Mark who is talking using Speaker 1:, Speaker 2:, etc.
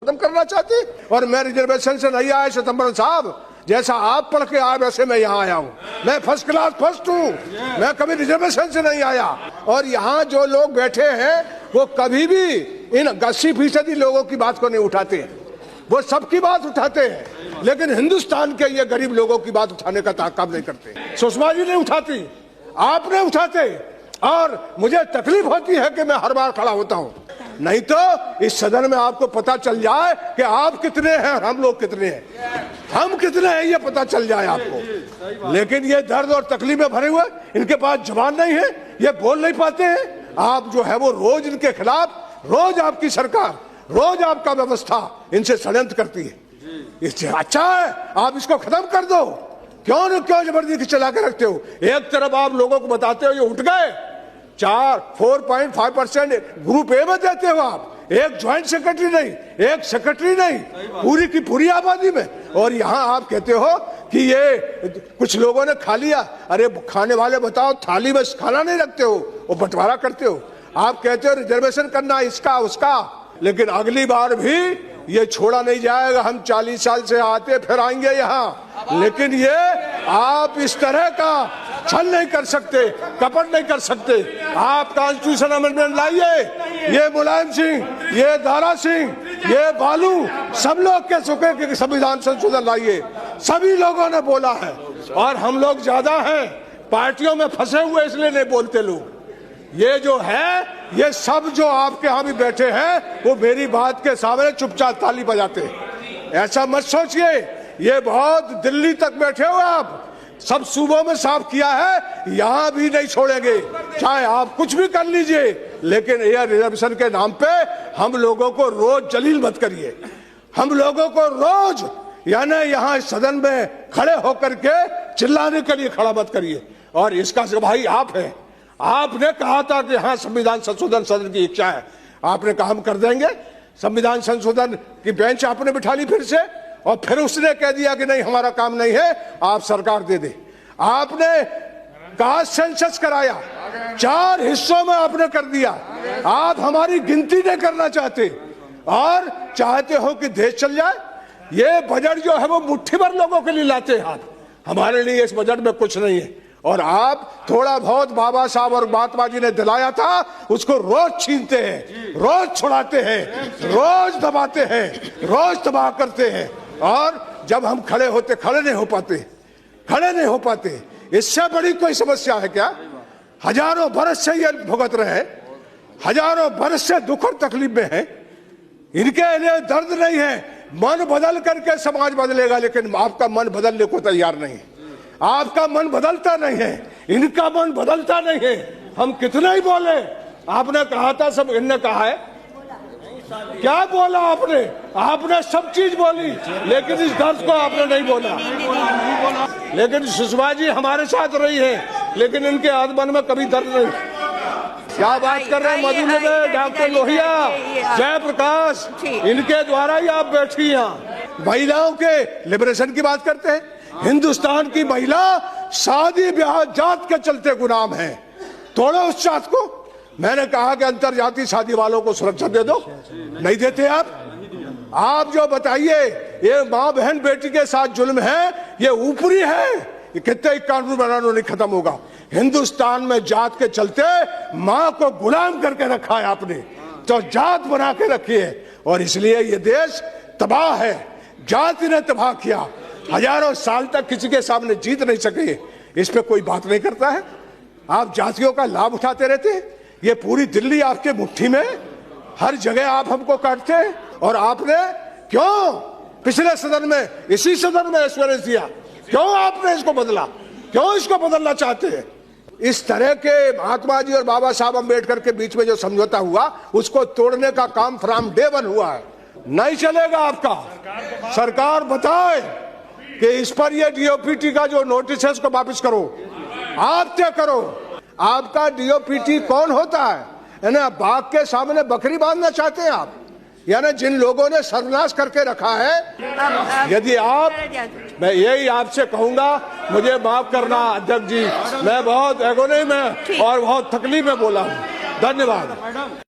Speaker 1: खत्म करना चाहती। और मैं रिजर्वेशन से नहीं आया सितंबर साहब, जैसा आप पढ़ के आए वैसे मैं यहाँ आया हूँ। मैं फर्स्ट क्लास फर्स्ट हूँ, मैं कभी रिजर्वेशन से नहीं आया। और यहाँ जो लोग बैठे हैं वो कभी भी इन 80% लोगों की बात को नहीं उठाते, वो सबकी बात उठाते हैं, लेकिन हिंदुस्तान के ये गरीब लोगों की बात उठाने का ताकत नहीं करते। सुषमा जी नहीं उठाती, आपने उठाते, और मुझे तकलीफ होती है कि मैं हर बार खड़ा होता हूँ। नहीं तो इस सदन में आपको पता चल जाए कि आप कितने हैं और हम लोग कितने हैं, हम कितने हैं ये पता चल जाए आपको। लेकिन ये दर्द और तकलीफ में भरे हुए, इनके पास जबान नहीं है, ये बोल नहीं पाते हैं। आप जो है वो रोज इनके खिलाफ, रोज आपकी सरकार, रोज आपका व्यवस्था इनसे षड्यंत्र करती है। इससे अच्छा है आप इसको खत्म कर दो। क्यों जबरदस्ती चला के रखते हो? एक तरफ आप लोगों को बताते हो ये उठ गए, 4.5% ग्रुप ए में देते हो आप, एक ज्वाइंट सेक्रेटरी नहीं, एक सेक्रेटरी नहीं, पूरी की पूरी आबादी में। और यहाँ आप कहते हो कि ये कुछ लोगों ने खा लिया। अरे खाने वाले बताओ, थाली में खाना नहीं रखते हो, वो बंटवारा करते हो। आप कहते हो रिजर्वेशन करना इसका उसका, लेकिन अगली बार भी ये छोड़ा नहीं जाएगा। हम 40 साल से आते फिर आएंगे यहाँ, लेकिन ये आप इस तरह का छल नहीं कर सकते, कपट नहीं कर सकते। आप कॉन्स्टिट्यूशन अमेंडमेंट लाइए, ये मुलायम सिंह, ये दारा सिंह, ये बालू, सब लोग के सुखे के संविधान संशोधन लाइए। सभी लोगों ने बोला है, और हम लोग ज्यादा हैं, पार्टियों में फंसे हुए इसलिए नहीं बोलते लोग। ये जो है, ये सब जो आपके यहाँ भी बैठे हैं वो मेरी बात के सामने चुपचाप ताली बजाते हैं। ऐसा मत सोचिए, ये बहुत दिल्ली तक बैठे हो आप, सब सूबों में साफ किया है, यहाँ भी नहीं छोड़ेंगे, चाहे आप कुछ भी कर लीजिए। लेकिन ये रिजर्वेशन के नाम पे हम लोगों को रोज जलील मत करिए। हम लोगों को रोज यानी यहाँ सदन में खड़े होकर के चिल्लाने के लिए खड़ा मत करिए। और इसका भाई आप है, आपने कहा था कि हाँ संविधान संशोधन सदन की इच्छा है, आपने कहा हम कर देंगे। संविधान संशोधन की बेंच आपने बिठा ली फिर से, और फिर उसने कह दिया कि नहीं हमारा काम नहीं है, आप सरकार दे दे। आपने कास्ट सेंसस कराया, 4 हिस्सों में आपने कर दिया। आप हमारी गिनती नहीं करना चाहते और चाहते हो कि देश चल जाए। ये बजट जो है वो मुट्ठी भर लोगों के लिए लाते हैं आप, हमारे लिए इस बजट में कुछ नहीं है। और आप थोड़ा बहुत बाबा साहब और महात्मा जी ने दिलाया था उसको रोज छीनते हैं, रोज छुड़ाते हैं, रोज दबाते हैं, रोज तबाह करते हैं। और जब हम खड़े होते, खड़े नहीं हो पाते। इससे बड़ी कोई समस्या है क्या? हजारों बरस से ये भुगत रहे, हजारों बरस से दुख और तकलीफ में है, इनके लिए दर्द नहीं है। मन बदल करके समाज बदलेगा, लेकिन आपका मन बदलने को तैयार नहीं है। आपका मन बदलता नहीं है, इनका मन बदलता नहीं है। हम कितना ही बोले, आपने कहा था, सब इनने कहा है, क्या बोला आपने? आपने सब चीज बोली, लेकिन इस दर्द को आपने नहीं बोला। लेकिन सुषमा जी हमारे साथ रही है, लेकिन इनके आत्मन में कभी दर्द नहीं। क्या बात कर रहे हैं मधुमेह, डॉक्टर लोहिया, जयप्रकाश, इनके द्वारा ही आप बैठी यहाँ। महिलाओं के लिबरेशन की बात करते हैं। हिंदुस्तान की महिला शादी ब्याह जात के चलते गुलाम है, तोड़ो उस जात को। मैंने कहा कि अंतरजातीय शादी वालों को सुरक्षा दे दो, नहीं देते आप जो बताइए, ये माँ बहन बेटी के साथ जुल्म है, ये ऊपरी है, ये कितने कानून बनाना नहीं खत्म होगा। हिंदुस्तान में जात के चलते माँ को गुलाम करके रखा है आपने, तो जात बना के रखी है, और इसलिए ये देश तबाह है। जात ने तबाह किया, हजारों साल तक किसी के सामने जीत नहीं सके। इस पे कोई बात नहीं करता है। आप जातियों का लाभ उठाते रहते हैं। ये पूरी दिल्ली आपके मुट्ठी में, हर जगह आप हमको काटते हैं। और आपने क्यों पिछले सदन में, इसी सदन में एश्योरेंस दिया? क्यों आपने इसको बदला? क्यों इसको बदलना चाहते हैं? इस तरह के महात्मा जी और बाबा साहब अम्बेडकर के बीच में जो समझौता हुआ, उसको तोड़ने का काम फ्रॉम डे वन हुआ है। नहीं चलेगा आपका। सरकार बताए कि इस पर ये डीओपीटी का जो नोटिस है उसको वापस करो, आप तय करो। आपका डीओपीटी कौन होता है? यानी बाघ के सामने बकरी बांधना चाहते हैं आप? यानी जिन लोगों ने सर्वनाश करके रखा है, यदि आप, मैं यही आपसे कहूंगा, मुझे माफ करना अध्यक्ष जी, मैं बहुत एगोनी में और बहुत तकलीफ में बोला हूँ। धन्यवाद।